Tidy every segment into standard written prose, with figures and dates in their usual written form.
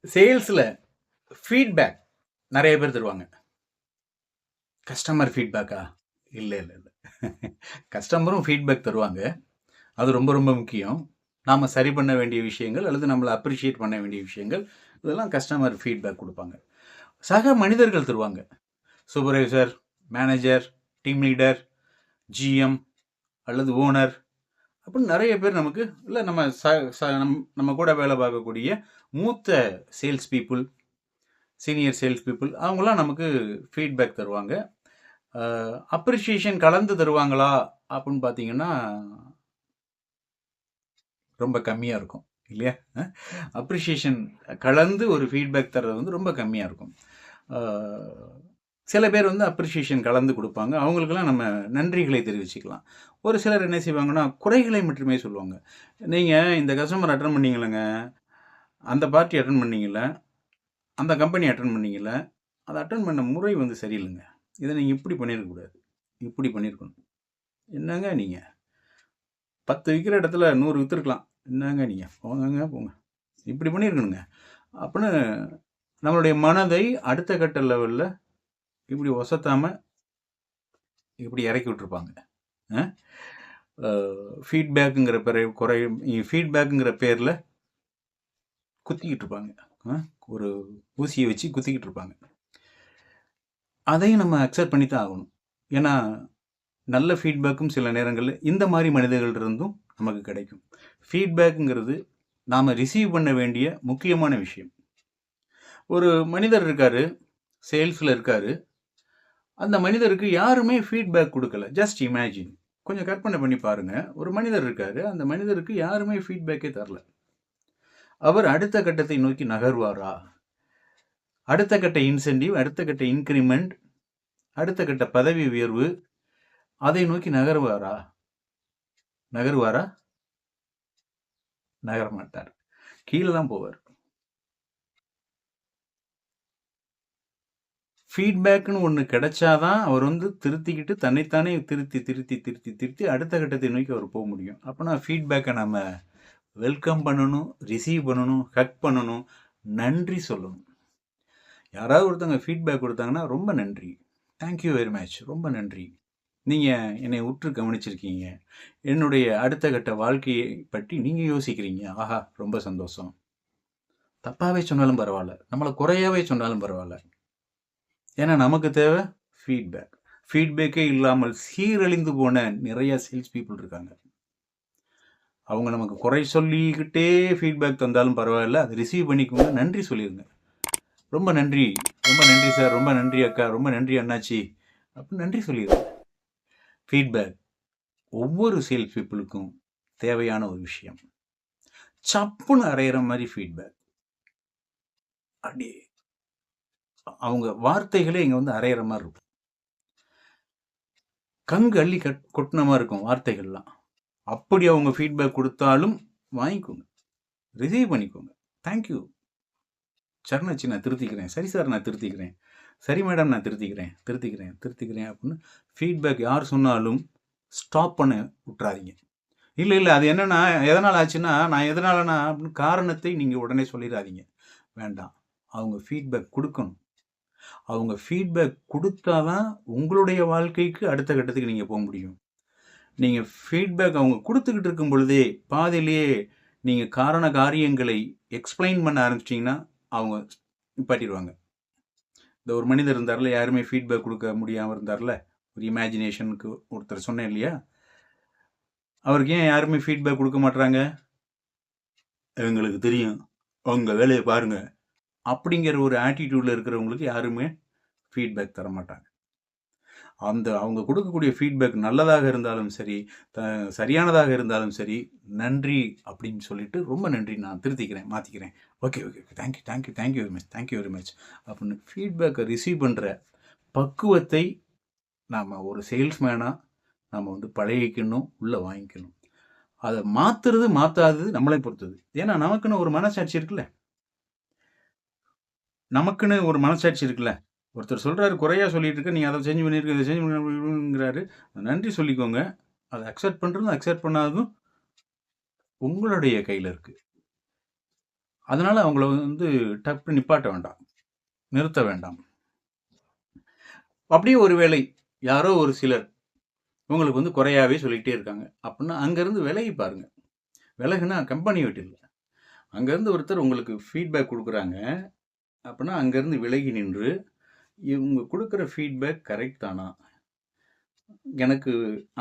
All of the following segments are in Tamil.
சேல்ஸில் ஃபீட்பேக் நிறைய பேர் தருவாங்க. கஸ்டமர் ஃபீட்பேக்கா? இல்லை இல்லை இல்லை. கஸ்டமரும் ஃபீட்பேக் தருவாங்க. அது ரொம்ப ரொம்ப முக்கியம். நாம் சரி பண்ண வேண்டிய விஷயங்கள் அல்லது நம்மளை அப்ரிஷியேட் பண்ண வேண்டிய விஷயங்கள் இதெல்லாம் கஸ்டமர் ஃபீட்பேக் கொடுப்பாங்க. சக மனிதர்கள் தருவாங்க. Supervisor, manager, team leader, GM அல்லது ஓனர் அப்படின்னு நிறைய பேர் நமக்கு இல்லை நம்ம கூட வேலை பார்க்கக்கூடிய மூத்த sales people, senior sales people அவங்களாம் நமக்கு ஃபீட்பேக் தருவாங்க. அப்ரிஷியேஷன் கலந்து தருவாங்களா அப்படின்னு பார்த்தீங்கன்னா ரொம்ப கம்மியாக இருக்கும் இல்லையா? அப்ரிஷியேஷன் கலந்து ஒரு ஃபீட்பேக் தர்றது வந்து ரொம்ப கம்மியாக இருக்கும். சில பேர் வந்து அப்ரிஷியேஷன் கலந்து கொடுப்பாங்க. அவங்களுக்கெல்லாம் நம்ம நன்றிகளை தெரிவிச்சுக்கலாம். ஒரு சிலர் என்ன செய்வாங்கன்னா குறைகளை மட்டுமே சொல்லுவாங்க. நீங்கள் இந்த கஸ்டமர் அட்டன் பண்ணீங்களேங்க, அந்த பார்ட்டி அட்டன் பண்ணீங்கல்ல, அந்த கம்பெனி அட்டன் பண்ணீங்கல்ல, அதை அட்டன் பண்ண முறை வந்து சரியில்லைங்க. இதை நீங்கள் இப்படி பண்ணியிருக்கக்கூடாது, இப்படி பண்ணியிருக்கணும். என்னங்க நீங்கள் 10 விற்கிற இடத்துல 100 விற்றுருக்கலாம். என்னங்க நீங்கள் போங்க போங்க, இப்படி பண்ணியிருக்கணுங்க அப்படின்னு நம்மளுடைய மனதை அடுத்த கட்ட லெவலில் இப்படி ஒசத்தாமல் இப்படி இறக்கி விட்டுருப்பாங்க. ஃபீட்பேக்குங்கிற ஃபீட்பேக்குங்கிற பேரில் குத்திக்கிட்டு இருப்பாங்க. ஒரு ஊசியை வச்சு குத்திக்கிட்டு இருப்பாங்க. அதையும் நம்ம அக்செப்ட் பண்ணி தான் ஆகணும். ஏன்னா நல்ல ஃபீட்பேக்கும் சில நேரங்களில் இந்த மாதிரி மனிதர்கள் இருந்தும் நமக்கு கிடைக்கும். ஃபீட்பேக்குங்கிறது நாம் ரிசீவ் பண்ண வேண்டிய முக்கியமான விஷயம். ஒரு மனிதர் இருக்கார், சேல்ஸில் இருக்கார். அந்த மனிதருக்கு யாருமே ஃபீட்பேக் கொடுக்கல. ஜஸ்ட் இமேஜின், கொஞ்சம் கற்பனை பண்ணி பாருங்கள். ஒரு மனிதர் இருக்கார், அந்த மனிதருக்கு யாருமே ஃபீட்பேக்கே தரல. அவர் அடுத்த கட்டத்தை நோக்கி நகர்வாரா? அடுத்த கட்ட இன்சென்டிவ், அடுத்த கட்ட இன்க்ரிமெண்ட், அடுத்த கட்ட பதவி உயர்வு, அதை நோக்கி நகருவாரா? நகர மாட்டார். கீழே தான் போவார். ஃபீட்பேக்குன்னு ஒன்று கிடைச்சாதான் அவர் வந்து திருத்திக்கிட்டு தன்னைத்தானே திருத்தி அடுத்த கட்டத்தை நோக்கி அவர் போக முடியும். அப்போனா ஃபீட்பேக்கை நம்ம வெல்கம் பண்ணணும், ரிசீவ் பண்ணணும், ஹக் பண்ணணும், நன்றி சொல்லணும். யாராவது ஒருத்தவங்க ஃபீட்பேக் கொடுத்தாங்கன்னா ரொம்ப நன்றி, தேங்க்யூ வெரி மச், ரொம்ப நன்றி, நீங்கள் என்னை உற்று கவனிச்சிருக்கீங்க, என்னுடைய அடுத்த கட்ட வாழ்க்கையை பற்றி நீங்கள் யோசிக்கிறீங்க, ஆஹா ரொம்ப சந்தோஷம். தப்பாகவே சொன்னாலும் பரவாயில்ல, நம்மளை குறையாவே சொன்னாலும் பரவாயில்ல. ஏன்னா நமக்கு தேவை ஃபீட்பேக். ஃபீட்பேக்கே இல்லாமல் சீரழிந்து போன நிறைய சேல்ஸ் பீப்புள் இருக்காங்க. அவங்க நமக்கு குறை சொல்லிக்கிட்டே ஃபீட்பேக் தந்தாலும் பரவாயில்ல, அதை ரிசீவ் பண்ணிக்கோங்க, நன்றி சொல்லிடுங்க. ரொம்ப நன்றி, ரொம்ப நன்றி சார், ரொம்ப நன்றி அக்கா, ரொம்ப நன்றி அண்ணாச்சி அப்படின்னு நன்றி சொல்லிடுங்க. ஃபீட்பேக் ஒவ்வொரு சேல்ஸ் பீப்புளுக்கும் தேவையான ஒரு விஷயம். சப்புன்னு அரைகிற மாதிரி ஃபீட்பேக், அப்படி அவங்க வார்த்தைகளே இங்கே வந்து அரைகிற மாதிரி இருக்கும். கங்கு அள்ளி கொட்டின மாதிரி இருக்கும் வார்த்தைகள்லாம். அப்படி அவங்க ஃபீட்பேக் கொடுத்தாலும் வாங்கிக்கோங்க, ரிசீவ் பண்ணிக்கோங்க. தேங்க்யூ சரணாச்சி, நான் திருத்திக்கிறேன், சரி சார் நான் திருத்திக்கிறேன், சரி மேடம் நான் திருத்திக்கிறேன் அப்படின்னு ஃபீட்பேக் யார் சொன்னாலும் ஸ்டாப் பண்ண விட்டுறாதீங்க. இல்லை அது என்னென்னா எதனால் ஆச்சுன்னா நான் எதனாலனா அப்படின்னு காரணத்தை நீங்கள் உடனே சொல்லிடாதீங்க. வேண்டாம், அவங்க ஃபீட்பேக் கொடுக்கணும். அவங்க ஃபீட்பேக் கொடுத்தா தான் உங்களுடைய வாழ்க்கைக்கு அடுத்த கட்டத்துக்கு நீங்கள் போக முடியும். நீங்கள் ஃபீட்பேக் அவங்க கொடுத்துக்கிட்டு இருக்கும் பொழுதே பாதியிலேயே நீங்கள் காரண காரியங்களை எக்ஸ்பிளைன் பண்ண ஆரம்பிச்சிட்டிங்கன்னா அவங்க நிப்பாட்டிடுவாங்க. இந்த ஒரு மனிதர் இருந்தார்ல, யாருமே ஃபீட்பேக் கொடுக்க முடியாமல் இருந்தார்ல, ஒரு இமேஜினேஷனுக்கு ஒருத்தர் சொன்னேன் இல்லையா, அவருக்கு ஏன் யாருமே ஃபீட்பேக் கொடுக்க மாட்டுறாங்க? எங்களுக்கு தெரியும், அவங்க வேலையை பாருங்கள் அப்படிங்கிற ஒரு ஆட்டிடியூடில் இருக்கிறவங்களுக்கு யாருமே ஃபீட்பேக் தர மாட்டாங்க. அவங்க கொடுக்கக்கூடிய ஃபீட்பேக் நல்லதாக இருந்தாலும் சரி, சரியானதாக இருந்தாலும் சரி, நன்றி அப்படின்னு சொல்லிட்டு ரொம்ப நன்றி, நான் திருத்திக்கிறேன், மாற்றிக்கிறேன், ஓகே தேங்க்யூ வெரி மச் அப்படின்னு ஃபீட்பேக்கை ரிசீவ் பண்ணுற பக்குவத்தை நாம் ஒரு சேல்ஸ்மேனாக நாம் வந்து பழகிக்கணும், உள்ளே வாங்கிக்கணும். அதை மாற்றாதது நம்மளை பொறுத்தது. ஏன்னா நமக்குன்னு ஒரு மனசாட்சி இருக்குல்ல, ஒருத்தர் சொல்கிறாரு குறையாக சொல்லிட்டு இருக்க, நீங்கள் அதை செஞ்சு பண்ணியிருக்க, இதை செஞ்சு பண்ணிருக்கிறாரு, நன்றி சொல்லிக்கோங்க. அதை அக்செப்ட் பண்ணுறதும் அக்செப்ட் பண்ணாததும் உங்களுடைய கையில் இருக்குது. அதனால் அவங்கள வந்து டப்பு நிப்பாட்ட வேண்டாம், நிறுத்த வேண்டாம். அப்படியே ஒரு வேளை யாரோ ஒரு சிலர் உங்களுக்கு வந்து குறையாவே சொல்லிக்கிட்டே இருக்காங்க அப்படின்னா அங்கேருந்து விலகி பாருங்க. விலகுனா கம்பெனி விட்டு இல்லை, அங்கேருந்து ஒருத்தர் உங்களுக்கு ஃபீட்பேக் கொடுக்குறாங்க அப்படின்னா அங்கேருந்து விலகி நின்று இவங்க கொடுக்குற ஃபீட்பேக் கரெக்ட் தானா, எனக்கு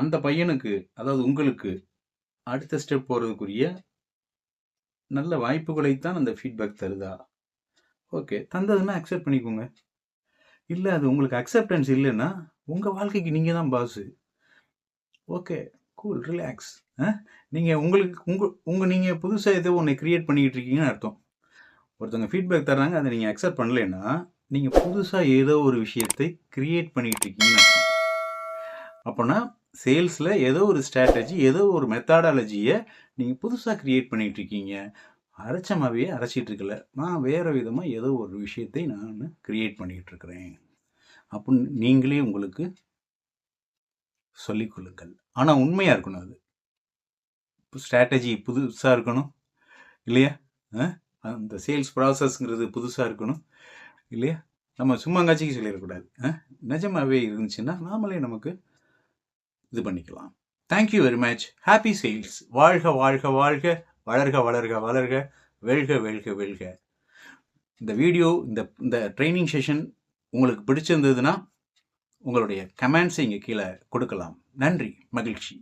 அந்த பையனுக்கு அதாவது உங்களுக்கு அடுத்த ஸ்டெப் போகிறதுக்குரிய நல்ல வாய்ப்புகளைத்தான் அந்த ஃபீட்பேக் தருதா, ஓகே தந்ததுன்னா அக்செப்ட் பண்ணிக்கோங்க. இல்லை அது உங்களுக்கு அக்செப்டன்ஸ் இல்லைன்னா உங்கள் வாழ்க்கைக்கு நீங்கள் தான் பாஸு. Okay cool relax. நீங்கள் உங்களுக்கு நீங்கள் புதுசாக ஏதோ ஒன்று க்ரியேட் பண்ணிக்கிட்டு இருக்கீங்கன்னு அர்த்தம். ஒருத்தவங்க ஃபீட்பேக் தர்றாங்க, அதை நீங்கள் அக்செப்ட் பண்ணலைன்னா நீங்கள் புதுசாக ஏதோ ஒரு விஷயத்தை க்ரியேட் பண்ணிக்கிட்டு இருக்கீங்கன்னு அர்த்தம். அப்போனா சேல்ஸில் ஏதோ ஒரு ஸ்ட்ராட்டஜி, ஏதோ ஒரு மெத்தடாலஜியை நீங்கள் புதுசாக க்ரியேட் பண்ணிகிட்டு இருக்கீங்க. அரைச்சமாகவே அரைச்சிட்டு இருக்கல, நான் வேறு விதமாக ஏதோ ஒரு விஷயத்தை நான் க்ரியேட் பண்ணிக்கிட்டு இருக்கிறேன் அப்படின்னு நீங்களே உங்களுக்கு சொல்லிக்கொள்ளுங்கள். ஆனால் உண்மையாக இருக்கணும், அது ஸ்ட்ராட்டஜி புதுசாக இருக்கணும் இல்லையா, அந்த சேல்ஸ் ப்ராசஸ்ங்கிறது புதுசாக இருக்கணும் இல்லையா, நம்ம சும்மாங்காட்சிக்கு சொல்லிடக்கூடாது. நிஜமாகவே இருந்துச்சுன்னா நாமளே நமக்கு இது பண்ணிக்கலாம். Thank you very much. Happy sales. வாழ்க வாழ்க வாழ்க, வளர்க வளர்க வளர்க, வெல்க வெல்க வெல்க. இந்த வீடியோ இந்த ட்ரைனிங் செஷன் உங்களுக்கு பிடிச்சிருந்ததுன்னா உங்களுடைய கமெண்ட்ஸை இங்கே கீழே கொடுக்கலாம். நன்றி, மகிழ்ச்சி.